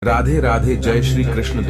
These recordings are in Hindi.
राधे राधे, जय श्री कृष्ण।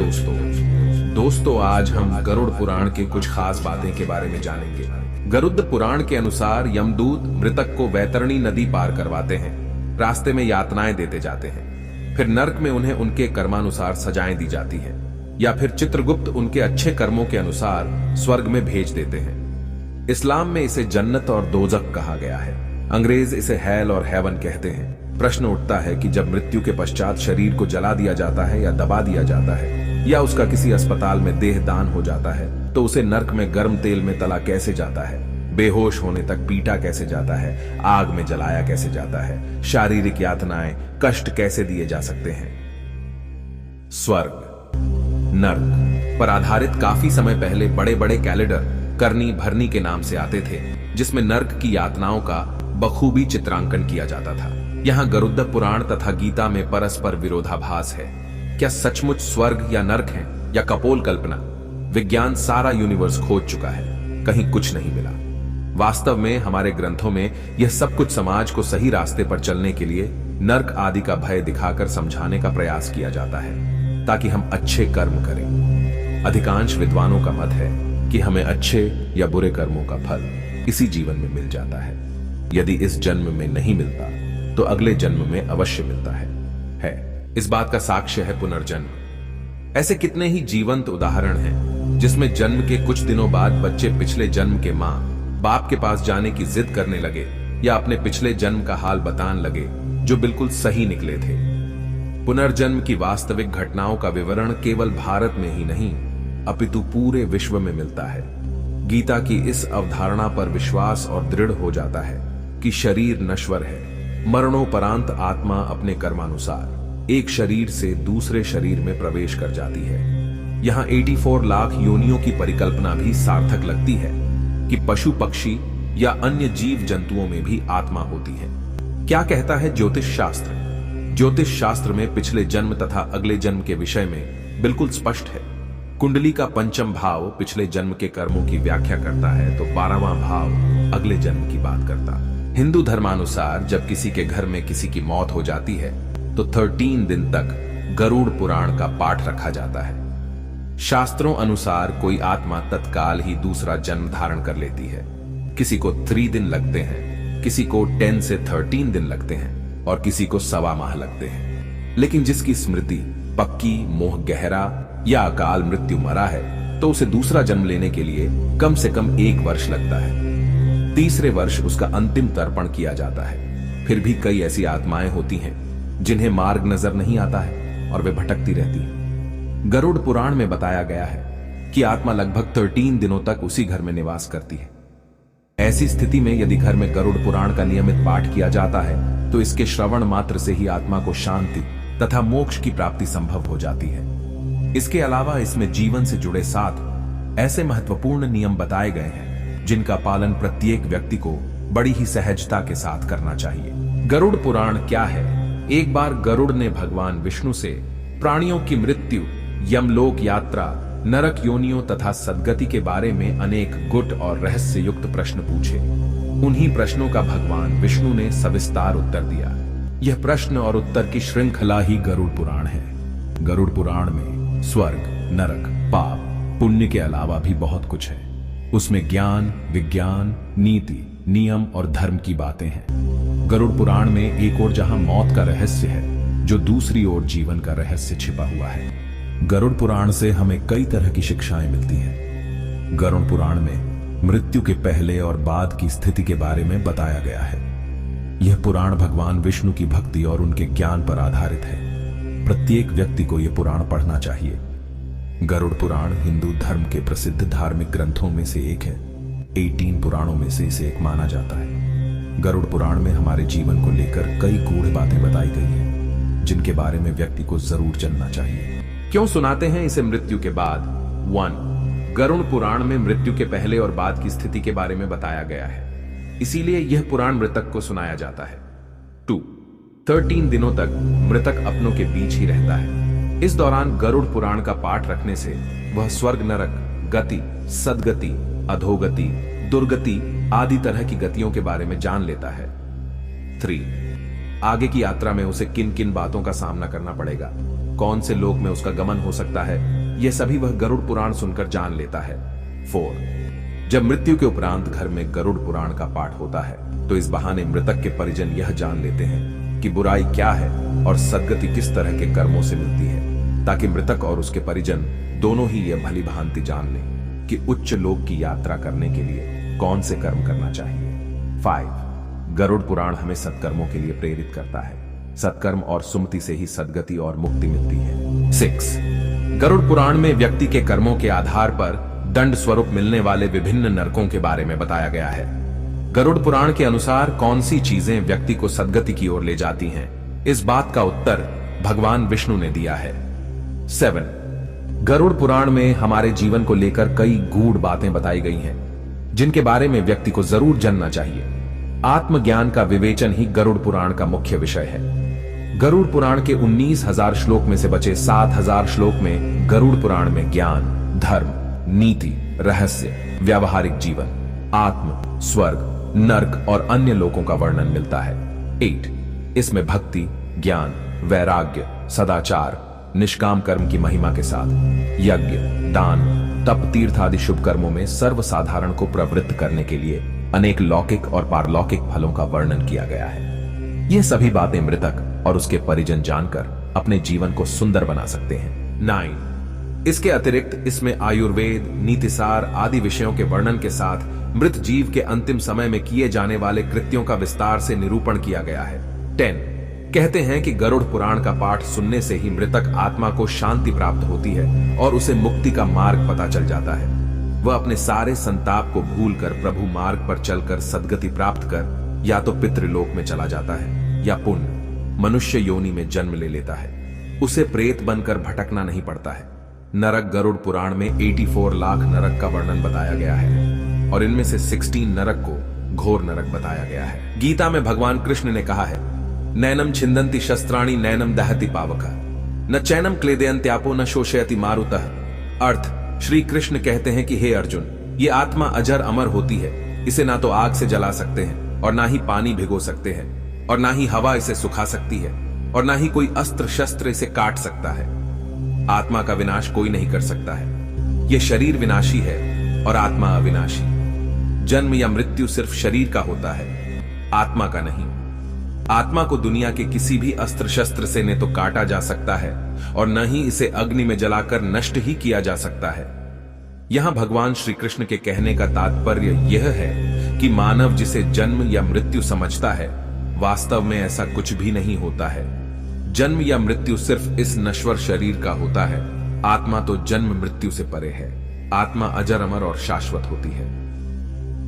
दोस्तों आज हम गरुड़ पुराण के कुछ खास बातें के बारे में जानेंगे। गरुड़ पुराण के अनुसार यमदूत मृतक को वैतरणी नदी पार करवाते हैं, रास्ते में यातनाएं देते जाते हैं, फिर नर्क में उन्हें उनके कर्मानुसार सजाएं दी जाती हैं, या फिर चित्रगुप्त उनके अच्छे कर्मों के अनुसार स्वर्ग में भेज देते हैं। इस्लाम में इसे जन्नत और दोजख कहा गया है, अंग्रेज इसे हेल और हेवन कहते हैं। प्रश्न उठता है कि जब मृत्यु के पश्चात शरीर को जला दिया जाता है या दबा दिया जाता है या उसका किसी अस्पताल में देह दान हो जाता है, तो उसे नर्क में गर्म तेल में तला कैसे जाता है, बेहोश होने तक पीटा कैसे जाता है, आग में जलाया कैसे जाता है, शारीरिक यातनाएं कष्ट कैसे दिए जा सकते हैं। स्वर्ग नर्क पर आधारित काफी समय पहले बड़े बड़े कैलेंडर करनी भरनी के नाम से आते थे, जिसमें नर्क की यातनाओं का बखूबी चित्रांकन किया जाता था। यहाँ गरुड़ पुराण तथा गीता में परस्पर विरोधाभास है। क्या सचमुच स्वर्ग या नर्क है या कपोल कल्पना? विज्ञान सारा यूनिवर्स खोज चुका है, कहीं कुछ नहीं मिला। वास्तव में हमारे ग्रंथों में यह सब कुछ समाज को सही रास्ते पर चलने के लिए नर्क आदि का भय दिखाकर समझाने का प्रयास किया जाता है, ताकि हम अच्छे कर्म करें। अधिकांश विद्वानों का मत है कि हमें अच्छे या बुरे कर्मों का फल इसी जीवन में मिल जाता है। यदि इस जन्म में नहीं मिलता तो अगले जन्म में अवश्य मिलता है। इस बात का साक्ष्य है पुनर्जन्म। ऐसे कितने ही जीवंत उदाहरण हैं जिसमें जन्म के कुछ दिनों बाद बच्चे पिछले जन्म के मां बाप के पास जाने की जिद करने लगे या अपने पिछले जन्म का हाल बताने लगे, जो बिल्कुल सही निकले थे। पुनर्जन्म की वास्तविक घटनाओं का विवरण केवल भारत में ही नहीं अपितु पूरे विश्व में मिलता है। गीता की इस अवधारणा पर विश्वास और दृढ़ हो जाता है कि शरीर नश्वर है, मरणोपरांत आत्मा अपने कर्मानुसार एक शरीर से दूसरे शरीर में प्रवेश कर जाती है। यहाँ 84 लाख योनियों की परिकल्पना भी सार्थक लगती है कि पशु पक्षी या अन्य जीव जंतुओं में भी आत्मा होती है। क्या कहता है ज्योतिष शास्त्र? ज्योतिष शास्त्र में पिछले जन्म तथा अगले जन्म के विषय में बिल्कुल स्पष्ट है। कुंडली का पंचम भाव पिछले जन्म के कर्मों की व्याख्या करता है, तो 12वां भाव अगले जन्म की बात करता। हिंदू धर्मानुसार जब किसी के घर में किसी की मौत हो जाती है तो 13 दिन तक गरुड़ पुराण का पाठ रखा जाता है। शास्त्रों अनुसार कोई आत्मा तत्काल ही दूसरा जन्म धारण कर लेती है। किसी को 3 दिन लगते हैं, किसी को 10 से 13 दिन लगते हैं और किसी को 1.25 माह लगते हैं। लेकिन जिसकी स्मृति पक्की, मोह गहरा या अकाल मृत्यु मरा है, तो उसे दूसरा जन्म लेने के लिए कम से कम 1 वर्ष लगता है। तीसरे वर्ष उसका अंतिम तर्पण किया जाता है। फिर भी कई ऐसी आत्माएं होती हैं जिन्हें मार्ग नजर नहीं आता है और वे भटकती रहती हैं। गरुड़ पुराण में बताया गया है कि आत्मा लगभग 13 दिनों तक उसी घर में निवास करती है। ऐसी स्थिति में यदि घर में गरुड़ पुराण का नियमित पाठ किया जाता है तो इसके श्रवण मात्र से ही आत्मा को शांति तथा मोक्ष की प्राप्ति संभव हो जाती है। इसके अलावा इसमें जीवन से जुड़े 7 ऐसे महत्वपूर्ण नियम बताए गए हैं जिनका पालन प्रत्येक व्यक्ति को बड़ी ही सहजता के साथ करना चाहिए। गरुड़ पुराण क्या है? एक बार गरुड़ ने भगवान विष्णु से प्राणियों की मृत्यु, यमलोक यात्रा, नरक योनियों तथा सदगति के बारे में अनेक गुट और रहस्य युक्त प्रश्न पूछे। उन्हीं प्रश्नों का भगवान विष्णु ने सविस्तार उत्तर दिया। यह प्रश्न और उत्तर की श्रृंखला ही गरुड़ पुराण है। गरुड़ पुराण में स्वर्ग, नरक, पाप, पुण्य के अलावा भी बहुत कुछ है। उसमें ज्ञान, विज्ञान, नीति, नियम और धर्म की बातें हैं। गरुड़ पुराण में एक ओर जहां मौत का रहस्य है, जो दूसरी ओर जीवन का रहस्य छिपा हुआ है। गरुड़ पुराण से हमें कई तरह की शिक्षाएं मिलती हैं। गरुड़ पुराण में मृत्यु के पहले और बाद की स्थिति के बारे में बताया गया है। यह पुराण भगवान विष्णु की भक्ति और उनके ज्ञान पर आधारित है। प्रत्येक व्यक्ति को यह पुराण पढ़ना चाहिए। गरुड़ पुराण हिंदू धर्म के प्रसिद्ध धार्मिक ग्रंथों में से एक है। 18 पुराणों में से इसे एक माना जाता है। गरुड़ पुराण में हमारे जीवन को लेकर कई गूढ़ बातें बताई गई हैं, जिनके बारे में व्यक्ति को जरूर जानना चाहिए। क्यों सुनाते हैं इसे मृत्यु के बाद? 1. गरुड़ पुराण में मृत्यु के पहले और बाद की स्थिति के बारे में बताया गया है, इसीलिए यह पुराण मृतक को सुनाया जाता है। 2. 13 दिनों तक मृतक अपनों के बीच ही रहता है। इस दौरान गरुड़ पुराण का पाठ रखने से वह स्वर्ग, नरक, गति, सदगति, अधोगति, दुर्गति आदि तरह की गतियों के बारे में जान लेता है। 3. आगे की यात्रा में उसे किन किन बातों का सामना करना पड़ेगा, कौन से लोक में उसका गमन हो सकता है, यह सभी वह गरुड़ पुराण सुनकर जान लेता है। 4 जब मृत्यु के उपरांत घर में गरुड़ पुराण का पाठ होता है तो इस बहाने मृतक के परिजन यह जान लेते हैं कि बुराई क्या है और सद्गति किस तरह के कर्मों से मिलती है, ताकि मृतक और उसके परिजन दोनों ही यह भली भांति जान लें कि उच्च लोक की यात्रा करने के लिए कौन से कर्म करना चाहिए। 5 गरुड़ पुराण हमें सत्कर्मों के लिए प्रेरित करता है। सत्कर्म और सुमति से ही सद्गति और मुक्ति मिलती है। 6 गरुड़ पुराण में व्यक्ति के कर्मों के आधार पर दंड स्वरूप मिलने वाले विभिन्न नरकों के बारे में बताया गया है। गरुड़ पुराण के अनुसार कौन सी चीजें व्यक्ति को सद्गति की ओर ले जाती हैं, इस बात का उत्तर भगवान विष्णु ने दिया है। 7 गरुड़ पुराण में हमारे जीवन को लेकर कई गूढ़ बातें बताई गई हैं, जिनके बारे में व्यक्ति को जरूर जानना चाहिए। आत्मज्ञान का विवेचन ही गरुड़ पुराण का मुख्य विषय है। गरुड़ पुराण के 19,000 श्लोक में से बचे 7,000 श्लोक में गरुड़ पुराण में ज्ञान, धर्म, नीति, रहस्य, व्यावहारिक जीवन, आत्म, स्वर्ग, नर्क और अन्य लोकों का वर्णन मिलता है। 8 इसमें भक्ति, ज्ञान, वैराग्य, सदाचार, निष्काम कर्म की महिमा के साथ यज्ञ, दान, तप, तीर्थ आदि शुभ कर्मों में सर्वसाधारण को प्रवृत्त करने के लिए अनेक लौकिक और पारलौकिक फलों का वर्णन किया गया है। यह सभी बातें मृतक और उसके परिजन जानकर अपने जीवन को सुंदर बना सकते हैं। 9 इसके अतिरिक्त इसमें आयुर्वेद, नीतिसार आदि विषयों के वर्णन के साथ मृत जीव के अंतिम समय में किए जाने वाले कृत्यों का विस्तार से निरूपण किया गया है। 10 कहते हैं कि गरुड़ पुराण का पाठ सुनने से ही मृतक आत्मा को शांति प्राप्त होती है और उसे मुक्ति का मार्ग पता चल जाता है। वह अपने सारे संताप को भूलकर प्रभु मार्ग पर चलकर सद्गति प्राप्त कर या तो पितृलोक में चला जाता है या पुण्य मनुष्य योनि में जन्म ले लेता है। उसे प्रेत बनकर भटकना नहीं पड़ता है। नरक गरुड़ पुराण में 84 लाख नरक का वर्णन बताया गया है और इनमें से 16 नरक को घोर नरक बताया गया है। गीता में भगवान कृष्ण ने कहा है, नैनम छिंदन्ति शस्त्राणि नैनम दहति पावका न चैनम क्लेदयन्त्यापो न शोषयति मारुतः। अर्थ, श्री कृष्ण कहते हैं कि हे अर्जुन, ये आत्मा अजर अमर होती है। इसे ना तो आग से जला सकते हैं और ना ही पानी भिगो सकते हैं और ना ही हवा इसे सुखा सकती है और ना ही कोई अस्त्र शस्त्र इसे काट सकता है। आत्मा का विनाश कोई नहीं कर सकता है। यह शरीर विनाशी है और आत्मा अविनाशी। जन्म या मृत्यु सिर्फ शरीर का होता है, आत्मा का नहीं। आत्मा को दुनिया के किसी भी अस्त्र शस्त्र से न तो काटा जा सकता है और न ही इसे अग्नि में जलाकर नष्ट ही किया जा सकता है। यहां भगवान श्री कृष्ण के कहने का तात्पर्य यह है कि मानव जिसे जन्म या मृत्यु समझता है, वास्तव में ऐसा कुछ भी नहीं होता है। जन्म या मृत्यु सिर्फ इस नश्वर शरीर का होता है। आत्मा तो जन्म मृत्यु से परे है। आत्मा अजर अमर और शाश्वत होती है।